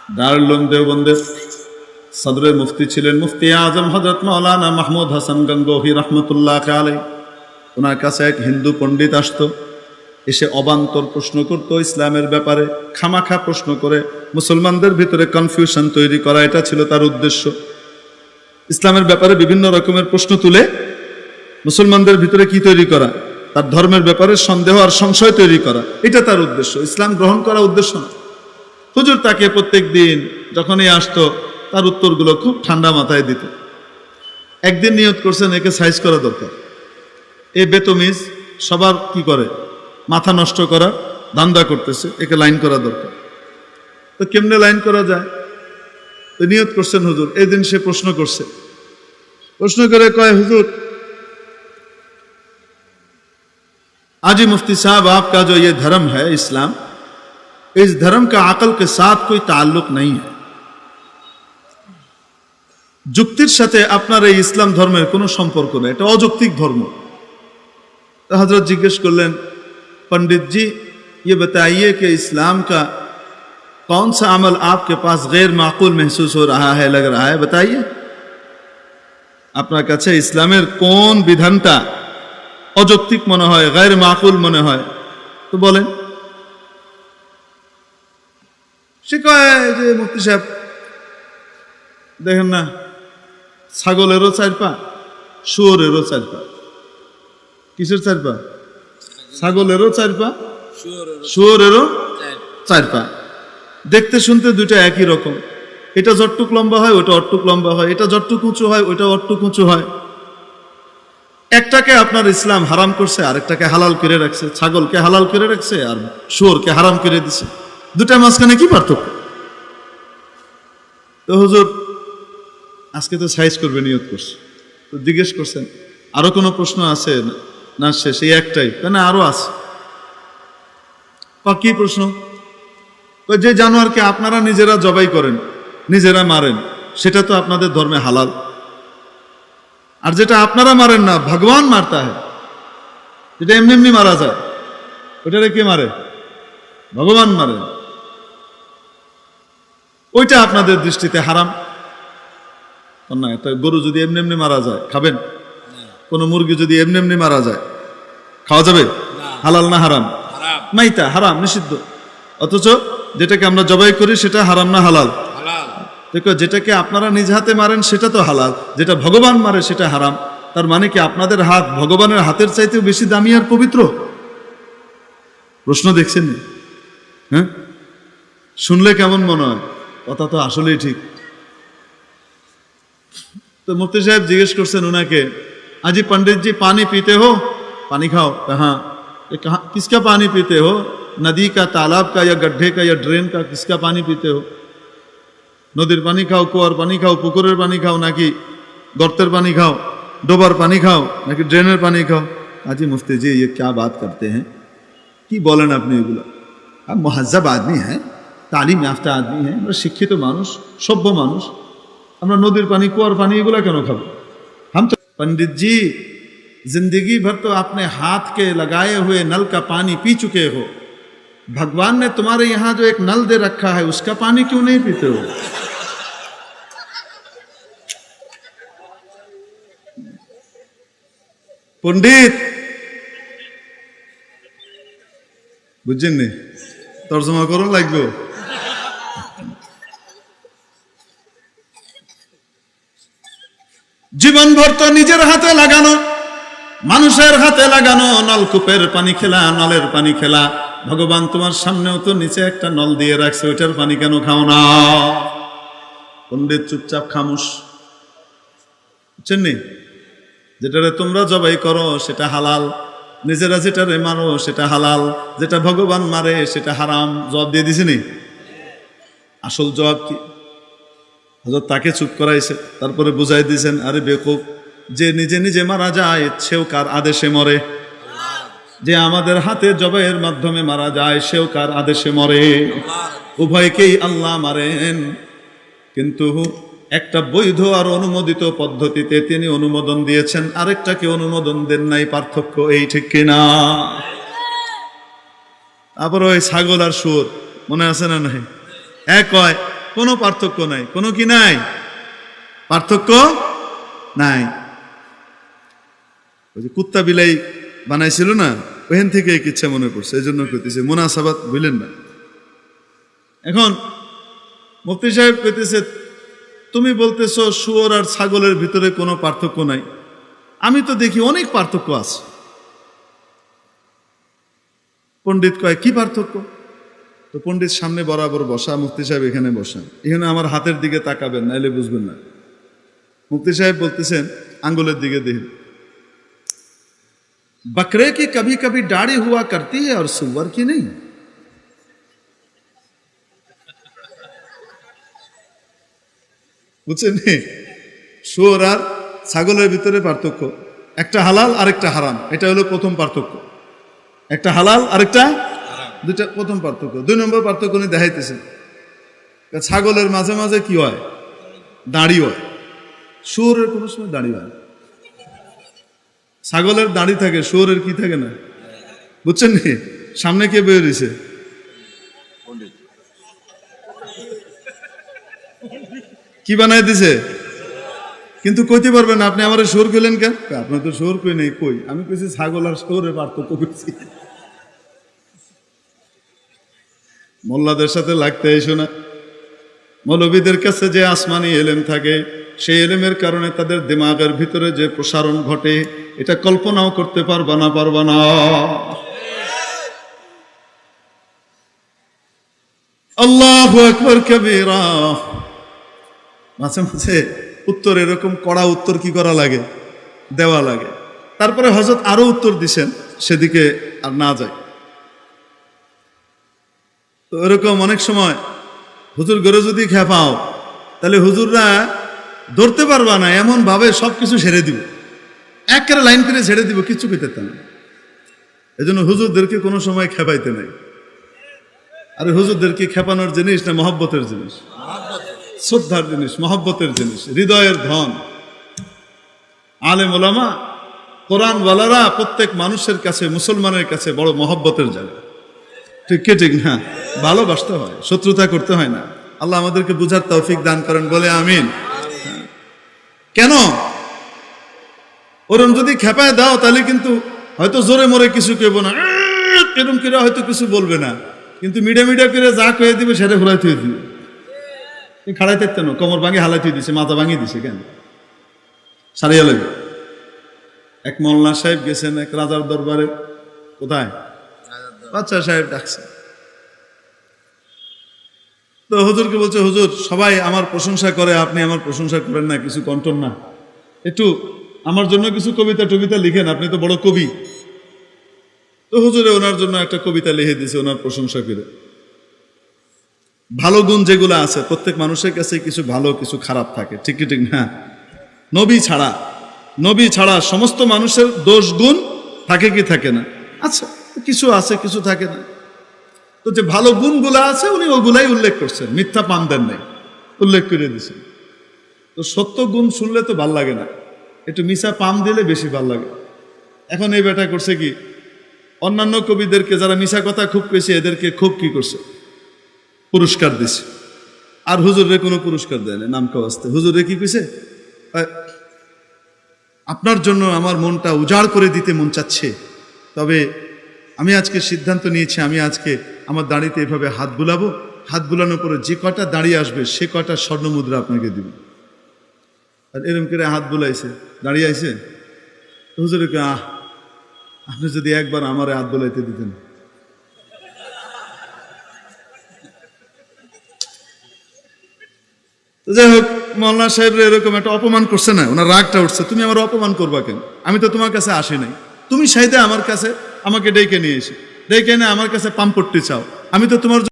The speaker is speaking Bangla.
দারুল উলুম দেওবন্দের সদরে মুফতি ছিলেন মুফতি আজম হযরত মাওলানা মাহমুদ হাসান গঙ্গোহী রহমতুল্লাহ আলাইহি। ওনার কাছে এক হিন্দু পণ্ডিত আসতো, এসে অবান্তর প্রশ্ন করত ইসলামের ব্যাপারে, খামাখা প্রশ্ন করে মুসলমানদের ভিতরে কনফিউশন তৈরি করা, এটা ছিল তার উদ্দেশ্য। ইসলামের ব্যাপারে বিভিন্ন রকমের প্রশ্ন তুলে মুসলমানদের ভিতরে কি তৈরি করা, তার ধর্মের ব্যাপারে সন্দেহ আর সংশয় তৈরি করা, এটা তার উদ্দেশ্য, ইসলাম গ্রহণ করা উদ্দেশ্য না। হুজুর তাকে প্রত্যেক দিন যখনই আসতো তার উত্তরগুলো খুব ঠান্ডা মাথায় দিত। একদিন নিয়ত করছেন একে সাইজ করা দরকার, এ বেতমিজ সবার কি করে মাথা নষ্ট করা ধান্দা করতেছে, একে লাইন করা দরকার। তো কেমনে লাইন করা যায়, তো নিয়ত করছেন হুজুর। এই দিন সে প্রশ্ন করছে, প্রশ্ন করে কয়, হুজুর आज ही मुफ्ती साहब आपका जो ये धर्म है इस्लाम, इस धर्म का अकल के साथ कोई ताल्लुक नहीं है। যুক্তির সাথে আপনার এই ইসলাম ধর্মের কোনো সম্পর্ক নেই, এটা অযৌক্তিক ধর্ম। তো হযরত জিজ্ঞেস করলেন, पंडित जी ये बताइए कि इस्लाम का कौन सा अमल आपके पास गैर माकूल महसूस हो रहा है, लग रहा है, बताइए। আপনার কাছে ইসলামের কোন বিধানটা অযৌক্তিক মনে হয়, গায়র মাকুল মনে হয়, তো বলেন। সে কয় যে মুফতি সাহেব দেখেন না, ছাগলেরও 4 পা, শুয়োরেরও 4 পা। কিসের 4 পা? ছাগলেরও 4 পা, শুয়োরেরও 4 পা। দেখতে শুনতে দুইটা একই রকম, এটা যতটুক লম্বা হয় ওটা অতটুক লম্বা হয়, এটা যতটুক উঁচু হয় ওটা অতটুক উঁচু হয়। একটাকে আপনার ইসলাম হারাম করছে, আরেকটাকে হালাল করে রাখছে। ছাগলকে হালাল করে রাখছে আর শুয়োরকে হারাম করে দিছে, দুটার মাঝখানে কি পার্থক্য? তো হুজুর আজকে তো সাইজ করবে নিয়ত করছে, তো জিজ্ঞেস করছেন আরো কোনো প্রশ্ন আছে না? শেষ এই একটাই? না আরো আছে। কি প্রশ্ন? যে জানোয়ারকে আপনারা নিজেরা জবাই করেন, নিজেরা মারেন, সেটা তো আপনাদের ধর্মে হালাল। আর যেটা আপনারা মারেন না, ভগবান মারতা হয়, যেটা এমনি এমনি মারা যায়, ওইটারে কে মারে? ভগবান মারে, ওইটা আপনাদের দৃষ্টিতে হারাম না। একটা গরু যদি এমনি এমনি মারা যায় খাবেন? কোন মুরগি যদি এমনি এমনি মারা যায় খাওয়া যাবে? হালাল না হারাম? মাইতা হারাম, নিষিদ্ধ। অথচ যেটাকে আমরা জবাই করি সেটা হারাম না হালাল? দেখো, যেটাকে আপনারা নিজ হাতে মারেন সেটা তো হালাল, যেটা ভগবান মারে সেটা হারাম। তার মানে কি আপনাদের হাত ভগবানের হাতের চাইতেও বেশি দামি আর পবিত্র? প্রশ্ন দেখছেন? হ্যাঁ, শুনলে কেমন মনে হয়? কথা তো আসলেই ঠিক। তো মুফতি সাহেব জিজ্ঞেস করছেন উনাকে, আজি पंडित जी पानी पीते हो? पानी खाओ। कहाँ? किसका पानी पीते हो? नदी का, तालाब का, या गड्ढे का, या ड्रेन का? किसका पानी पीते हो? নদীর পানি খাও, কুয়ার পানি খাও, পুকুরের পানি খাও, নাকি গর্তের পানি খাও, ডোবার পানি খাও, নাকি ড্রেনের পানি খাও? আজি মুফতি জি ये क्या बात करते हैं, কি বলেন আপনি এগুলো? आप मुहज्जब आदमी हैं, तालीम याफ्ता आदमी हैं, আমরা শিক্ষিত মানুষ, সভ্য মানুষ, আমরা নদীর পানি, কুয়ার পানি এগুলো কেন খাবো? हम तो पंडित जी जिंदगी भर तो आपने हाथ के लगाए हुए नल का पानी पी चुके हो, भगवान ने तुम्हारे यहाँ जो एक नल दे रखा है उसका पानी क्यों नहीं पीते हो? पंडित বুঝছেন নি? তর্জমা করুন লাগবে। জীবনভর তো নিজের হাতে লাগানো, মানুষের হাতে লাগানো নলকূপের পানি খেলা, নলের পানি খেলা। ভগবান তোমার সামনেও তো নিচে একটা নল দিয়ে রাখছে, ওইটার পানি কেন খাও না? পণ্ডিত চুপচাপ খামুশ। বুঝছেন নি? যেটারে তোমরা জবাই করো সেটা হালাল, নিজেরা যেটারে মারো সেটা হালাল, যেটা ভগবান মারে সেটা হারাম। জবাব দিয়ে দিছেনি? আসল জবাব কি? হযরত তাকে চুপ করাইছে, তারপরে বুঝাই দিয়েছেন, আরে বেকুব, যে নিজে নিজে মারা যায় সেও কার আদেশে মরে? যে আমাদের হাতে জবাইয়ের মাধ্যমে মারা যায় সেও কার আদেশে মরে? উভয়কেই আল্লাহ মারেন, কিন্তু একটা বৈধ আর অনুমোদিত পদ্ধতিতে তিনি অনুমোদন দিয়েছেন, আরেকটাকে অনুমোদন দেন নাই। পার্থক্য এই, ঠিক কিনা? তারপর ওই ছাগল আর শুয়োর মনে আছে না? নাই এক কয় কোনো পার্থক্য নাই। কোনো কি নাই? পার্থক্য নাই। ওই যে কুত্তা বিলাই বানাইছিল না, ওখান থেকে এক ইচ্ছা মনে করছে, এই জন্য কইতেছে মুনাসাবাত বুঝলেন না। এখন মুফতি সাহেব কইতেছে তুমি বলতেছো শুয়োর আর ছাগলের ভিতরে কোনো পার্থক্য নাই, আমি তো দেখি অনেক পার্থক্য আছে। পণ্ডিত কয় কি পার্থক্য? তো পণ্ডিত সামনে বরাবর বসা, মুফতি সাহেব এখানে বসা, এখানে আমার হাতের দিকে তাকাবেন নাইলে বুঝবেন না। মুফতি সাহেব বলতেছেন আঙ্গুলের দিকে দেখেন, बकरे की कभी कभी दाढ़ी हुआ करती है और सुअर की नहीं। বুঝছেন? শুয়োর আর ছাগলের ভিতরে পার্থক্য, একটা হালাল আরেকটা হারাম, এটা হলো প্রথম পার্থক্য। একটা হালাল আরেকটা দুইটা প্রথম পার্থক্য। 2 নম্বর পার্থক্য উনি দেখাইতেছেন, ছাগলের মাঝে মাঝে কি হয়? দাড়ি হয়। শুয়োরের কোনো সময় দাড়ি হয়। ছাগলের দাড়ি থাকে, শুয়োরের কি থাকে না। বুঝছেন নি? সামনে কে বের হয়েছে? কি বানাই দিছে? কিন্তু কইতে পারবেন আপনি আমার শুয়োর কইলেন কেন? আপনার তো শুয়োর কই নেই। কই আমি কইছি ছাগল আর শুয়োরের পার্থক্য কইছি। মোল্লাদের সাথে লাগতে এসো না। মৌলবীদের কাছে যে আসমানি এলেম থাকে, সেই এলেমের কারণে তাদের দিমাগের ভিতরে যে প্রসারণ ঘটে, এটা কল্পনাও করতে পারবা না। আল্লাহু আকবার কবীরা। মাঝে মাঝে উত্তর এরকম কড়া উত্তর কি করা লাগে? দেওয়া লাগে। তারপরে হযরত আরো উত্তর দিছেন, সেদিকে আর না যায়। তো এরকম অনেক সময় হুজুর ঘরে যদি খেপাও, তাহলে হুজুররা ধরতে পারবা না, এমন ভাবে সবকিছু ছেড়ে দিব, একেবারে লাইন করে ছেড়ে দিব, কিচ্ছু পেতে না। এই জন্য হুজুরদেরকে কোনো সময় খেপাইতে নাই। আর হুজুরদেরকে খেপানোর জিনিস না মহব্বতের জিনিস, শ্রদ্ধার জিনিস, মহব্বতের জিনিস, হৃদয়ের ধন। আলেম ওলামা কোরআন ওয়ালারা প্রত্যেক মানুষের কাছে, মুসলমানের কাছে বড় মহব্বতের জায়গা। ঠিক কি ঠিক না? ভালোবাসতে হয়, শত্রুতা করতে হয় না। আল্লাহ আমাদেরকে বুঝার তৌফিক দান করেন, বলে আমিন। কেন ওরম যদি খেপায় দাও, তাহলে কিন্তু হয়তো জোরে মরে কিছু কেবো না, এরকম করে হয়তো কিছু বলবে না, কিন্তু মিডিয়া করে যা কয়ে দিবে সেটা ঘুরাই থুয়ে দিবে। খাড়াই থাকতে না, কোমর ভাঙি হালাই থুয়ে দিছে, মাথা ভাঙিয়ে দিছে, কেন সারিয়া লাগবে। এক মোল্লা সাহেব গেছেন এক রাজার দরবারে। কোথায়? বাচ্চা সাহেব ডাকছে। তো হুজুরকে বলছে, হুজুর সবাই আমার প্রশংসা করে, আপনি আমার প্রশংসা করেন না, কিছু কন্টন না, একটু আমার জন্য কিছু কবিতা টবিতা লিখেন, আপনি তো বড় কবি। তো হুজুরে ওনার জন্য একটা কবিতা লিখে দিয়েছে ওনার প্রশংসা করে। ভালো গুণ যেগুলো আছে, প্রত্যেক মানুষের কাছে কিছু ভালো কিছু খারাপ থাকে, ঠিক কি ঠিক না? নবী ছাড়া সমস্ত মানুষের দোষ গুণ থাকে কি থাকে না? আচ্ছা, কিছু আছে কিছু থাকে না। তো যে ভালো গুণগুলো আছে উনি ওগুলাই উল্লেখ করছেন, মিথ্যা পান দেন নাই, উল্লেখ করে দিয়েছেন। তো সত্য গুণ শুনলে তো ভাল লাগে না, একটু মিছা পাম দিলে বেশি ভাল লাগে। এখন এই বেটা করছে কি, অন্যান্য কবিদেরকে যারা মিছা কথা খুব কইছে এদেরকে খুব কি করছে, পুরস্কার দিছে। আর হুজুরে কোনো পুরস্কার দেয় না, নাম কাওয়াস্তে। হুজুরে কি কইছে, আপনার জন্য আমার মনটা উজাড় করে দিতে মন চাচ্ছে, তবে আমি আজকে সিদ্ধান্ত নিয়েছি, আমি আজকে আমার দাড়িতে এভাবে হাত বুলাবো, হাত বুলানোর পরে যে কটা দাঁড়িয়ে আসবে সে কটা স্বর্ণ মুদ্রা আপনাকে দিব। আর এরকম করে হাত বুলাইছে, দাঁড়িয়ে আইছে। হুজুরে কে, আপনি যদি একবার আমার হাত বুলাইতে দিতেন। যাই হোক, মৌলানা সাহেব এরকম একটা অপমান করছে না, ওনার রাগটা উঠছে, তুমি আমার অপমান করবা কেন? আমি তো তোমার কাছে আসি নাই, তুমি সাইদে আমার কাছে আমাকে ডেকে নিয়ে এসে ডেকে এনে আমার কাছে পাম্পট্টি চাও, আমি তো তোমার